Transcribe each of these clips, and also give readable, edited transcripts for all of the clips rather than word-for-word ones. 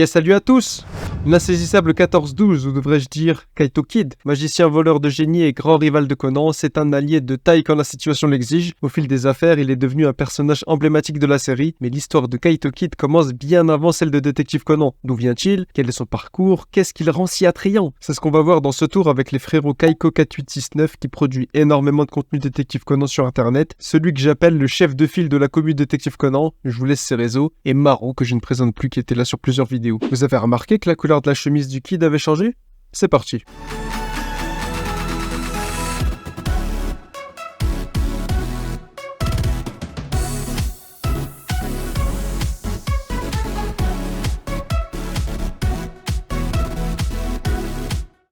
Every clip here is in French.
Salut à tous! L'insaisissable 14-12, ou devrais-je dire Kaito Kid, magicien voleur de génie et grand rival de Conan, c'est un allié de taille quand la situation l'exige. Au fil des affaires, il est devenu un personnage emblématique de la série, mais l'histoire de Kaito Kid commence bien avant celle de Détective Conan. D'où vient-il? Quel est son parcours? Qu'est-ce qui le rend si attrayant? C'est ce qu'on va voir dans ce tour avec les frérots Kaiko4869 qui produit énormément de contenu Détective Conan sur internet, celui que j'appelle le chef de file de la commu Détective Conan, je vous laisse ses réseaux, et Maro que je ne présente plus qui était là sur plusieurs vidéos. Vous avez remarqué que la couleur de la chemise du Kid avait changé? C'est parti.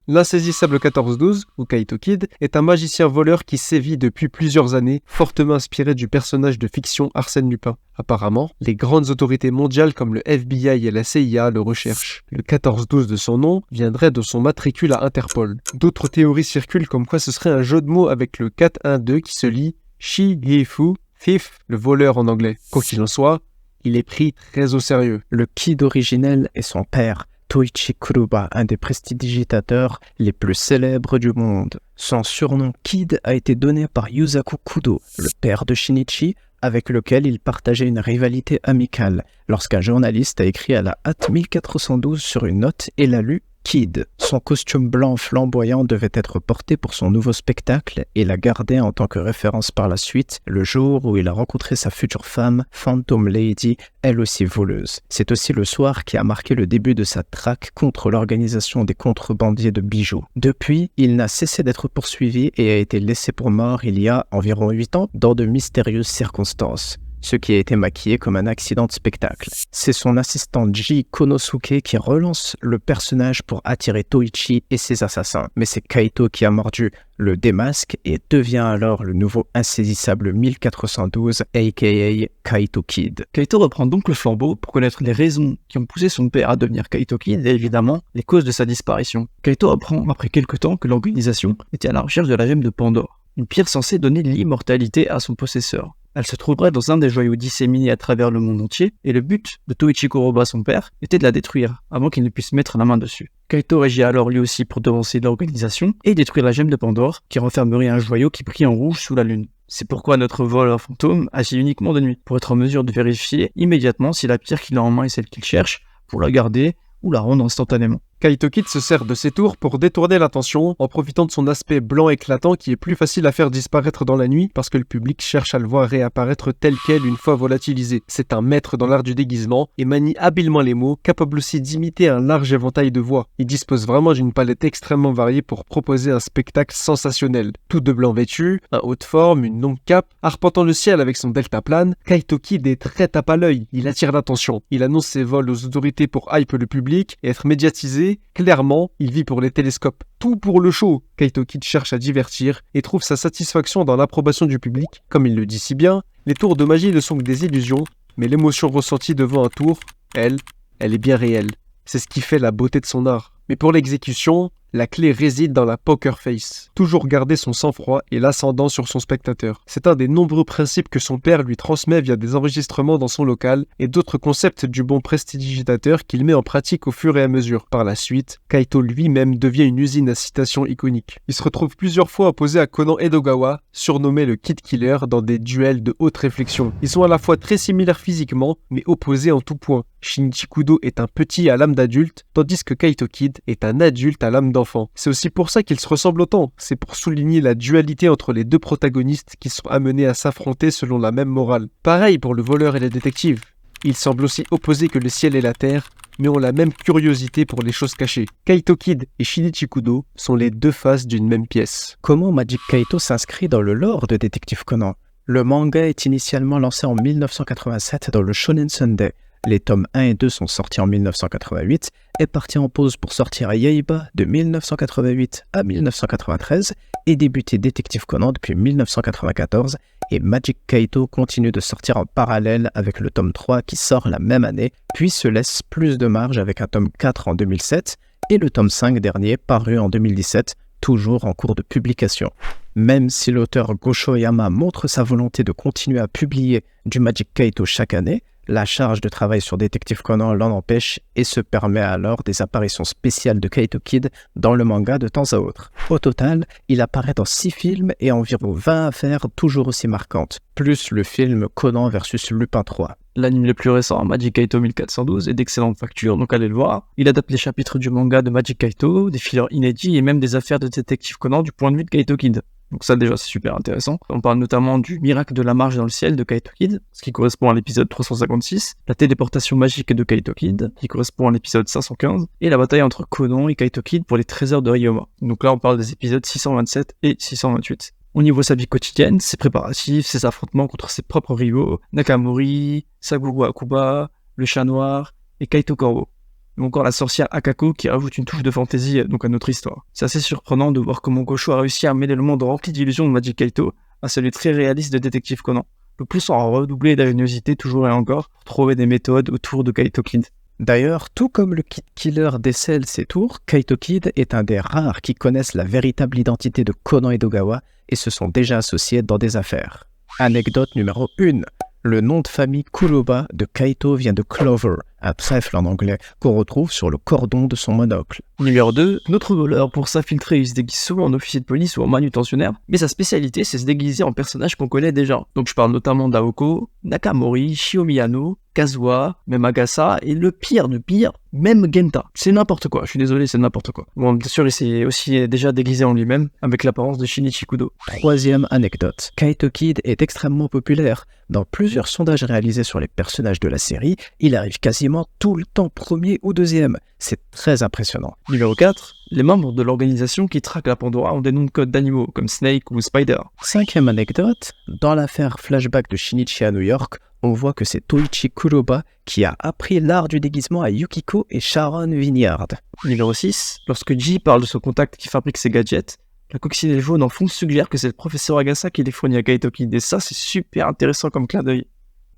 L'insaisissable 14-12, ou Kaito Kid, est un magicien voleur qui sévit depuis plusieurs années, fortement inspiré du personnage de fiction Arsène Lupin. Apparemment, les grandes autorités mondiales comme le FBI et la CIA le recherchent. Le 14-12 de son nom viendrait de son matricule à Interpol. D'autres théories circulent comme quoi ce serait un jeu de mots avec le 4-1-2 qui se lit Shi-Hifu, Thief, le voleur en anglais. Quoi qu'il en soit, il est pris très au sérieux. Le Kid originel est son père, Toichi Kuruba, un des prestidigitateurs les plus célèbres du monde. Son surnom Kid a été donné par Yusaku Kudo, le père de Shinichi, avec lequel il partageait une rivalité amicale, lorsqu'un journaliste a écrit à la hâte 1412 sur une note et l'a lu Kid. Son costume blanc flamboyant devait être porté pour son nouveau spectacle et l'a gardé en tant que référence par la suite, le jour où il a rencontré sa future femme, Phantom Lady, elle aussi voleuse. C'est aussi le soir qui a marqué le début de sa traque contre l'organisation des contrebandiers de bijoux. Depuis, il n'a cessé d'être poursuivi et a été laissé pour mort il y a environ 8 ans dans de mystérieuses circonstances, ce qui a été maquillé comme un accident de spectacle. C'est son assistant Ji Konosuke qui relance le personnage pour attirer Toichi et ses assassins. Mais c'est Kaito qui a mordu, le démasque et devient alors le nouveau insaisissable 1412, aka Kaito Kid. Kaito reprend donc le flambeau pour connaître les raisons qui ont poussé son père à devenir Kaito Kid et évidemment les causes de sa disparition. Kaito apprend après quelque temps que l'organisation était à la recherche de la gemme de Pandore, une pierre censée donner l'immortalité à son possesseur. Elle se trouverait dans un des joyaux disséminés à travers le monde entier, et le but de Toichi Kuroba, son père, était de la détruire, avant qu'il ne puisse mettre la main dessus. Kaito agit alors lui aussi pour devancer l'organisation, et détruire la gemme de Pandore, qui renfermerait un joyau qui brille en rouge sous la lune. C'est pourquoi notre voleur fantôme agit uniquement de nuit, pour être en mesure de vérifier immédiatement si la pierre qu'il a en main est celle qu'il cherche, pour la garder, ou la rendre instantanément. Kaito Kid se sert de ses tours pour détourner l'attention en profitant de son aspect blanc éclatant qui est plus facile à faire disparaître dans la nuit parce que le public cherche à le voir réapparaître tel quel une fois volatilisé. C'est un maître dans l'art du déguisement et manie habilement les mots, capable aussi d'imiter un large éventail de voix. Il dispose vraiment d'une palette extrêmement variée pour proposer un spectacle sensationnel. Tout de blanc vêtu, un haut de forme, une longue cape, arpentant le ciel avec son deltaplane, Kaito Kid est très tape à l'œil, il attire l'attention. Il annonce ses vols aux autorités pour hype le public et être médiatisé. Clairement, il vit pour les télescopes. Tout pour le show. Kaito Kid cherche à divertir et trouve sa satisfaction dans l'approbation du public. Comme il le dit si bien, les tours de magie ne sont que des illusions, mais l'émotion ressentie devant un tour, elle est bien réelle. C'est ce qui fait la beauté de son art. Mais pour l'exécution, la clé réside dans la poker face. Toujours garder son sang-froid et l'ascendant sur son spectateur. C'est un des nombreux principes que son père lui transmet via des enregistrements dans son local et d'autres concepts du bon prestidigitateur qu'il met en pratique au fur et à mesure. Par la suite, Kaito lui-même devient une usine à citations iconiques. Il se retrouve plusieurs fois opposé à Conan Edogawa, surnommé le Kid Killer, dans des duels de haute réflexion. Ils sont à la fois très similaires physiquement, mais opposés en tout point. Shinichi Kudo est un petit à l'âme d'adulte, tandis que Kaito Kid est un adulte à l'âme d'enfant. C'est aussi pour ça qu'ils se ressemblent autant, c'est pour souligner la dualité entre les deux protagonistes qui sont amenés à s'affronter selon la même morale. Pareil pour le voleur et le détective. Ils semblent aussi opposés que le ciel et la terre, mais ont la même curiosité pour les choses cachées. Kaito Kid et Shinichi Kudo sont les deux faces d'une même pièce. Comment Magic Kaito s'inscrit dans le lore de Détective Conan? Le manga est initialement lancé en 1987 dans le Shonen Sunday. Les tomes 1 et 2 sont sortis en 1988, est parti en pause pour sortir Yaiba de 1988 à 1993 et débuter Détective Conan depuis 1994 et Magic Kaito continue de sortir en parallèle avec le tome 3 qui sort la même année, puis se laisse plus de marge avec un tome 4 en 2007 et le tome 5 dernier paru en 2017, toujours en cours de publication. Même si l'auteur Gosho Yama montre sa volonté de continuer à publier du Magic Kaito chaque année, La charge de travail sur Détective Conan l'en empêche et se permet alors des apparitions spéciales de Kaito Kid dans le manga de temps à autre. Au total, il apparaît dans 6 films et environ 20 affaires toujours aussi marquantes, plus le film Conan vs Lupin 3. L'anime le plus récent, Magic Kaito 1412, est d'excellente facture, donc allez le voir. Il adapte les chapitres du manga de Magic Kaito, des fillers inédits et même des affaires de Détective Conan du point de vue de Kaito Kid. Donc ça déjà c'est super intéressant. On parle notamment du miracle de la marche dans le ciel de Kaito Kid, ce qui correspond à l'épisode 356, la téléportation magique de Kaito Kid, qui correspond à l'épisode 515, et la bataille entre Conan et Kaito Kid pour les trésors de Ryoma. Donc là on parle des épisodes 627 et 628. Au niveau de sa vie quotidienne, ses préparatifs, ses affrontements contre ses propres rivaux, Nakamori, Saguru Akuba, le chat noir et Kaito Corvo. Ou encore la sorcière Akako qui rajoute une touche de fantaisie donc à notre histoire. C'est assez surprenant de voir comment Gosho a réussi à mêler le monde rempli d'illusions de Magic Kaito à celui très réaliste de Détective Conan. Le plus en redoubler d'ingéniosité toujours et encore pour trouver des méthodes autour de Kaito Kid. D'ailleurs, tout comme le Kid Killer décèle ses tours, Kaito Kid est un des rares qui connaissent la véritable identité de Conan Edogawa et se sont déjà associés dans des affaires. Anecdote numéro 1. Le nom de famille Kuroba de Kaito vient de Clover, un trèfle en anglais qu'on retrouve sur le cordon de son monocle. Numéro 2, notre voleur pour s'infiltrer il se déguise souvent en officier de police ou en manutentionnaire, mais sa spécialité c'est se déguiser en personnage qu'on connaît déjà. Donc je parle notamment d'Aoko, Nakamori, Shiomiyano, Kazuha, même Agasa, et le pire du pire, même Genta. C'est n'importe quoi, je suis désolé, c'est n'importe quoi. Bon, bien sûr, il s'est aussi déjà déguisé en lui-même, avec l'apparence de Shinichi Kudo. Troisième anecdote, Kaito Kid est extrêmement populaire. Dans plusieurs sondages réalisés sur les personnages de la série, il arrive quasiment tout le temps premier ou deuxième. C'est très impressionnant. Numéro 4, les membres de l'organisation qui traquent la Pandora ont des noms de code d'animaux, comme Snake ou Spider. Cinquième anecdote, dans l'affaire flashback de Shinichi à New York, on voit que c'est Toichi Kuroba qui a appris l'art du déguisement à Yukiko et Sharon Vineyard. Numéro 6, lorsque Ji parle de son contact qui fabrique ses gadgets, la coccinelle jaune en fond suggère que c'est le professeur Agasa qui les fournit à Kaito Kid, et ça c'est super intéressant comme clin d'œil.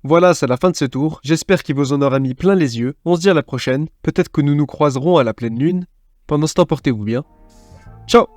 Voilà, c'est la fin de ce tour. J'espère qu'il vous en aura mis plein les yeux. On se dit à la prochaine. Peut-être que nous nous croiserons à la pleine lune. Pendant ce temps, portez-vous bien. Ciao!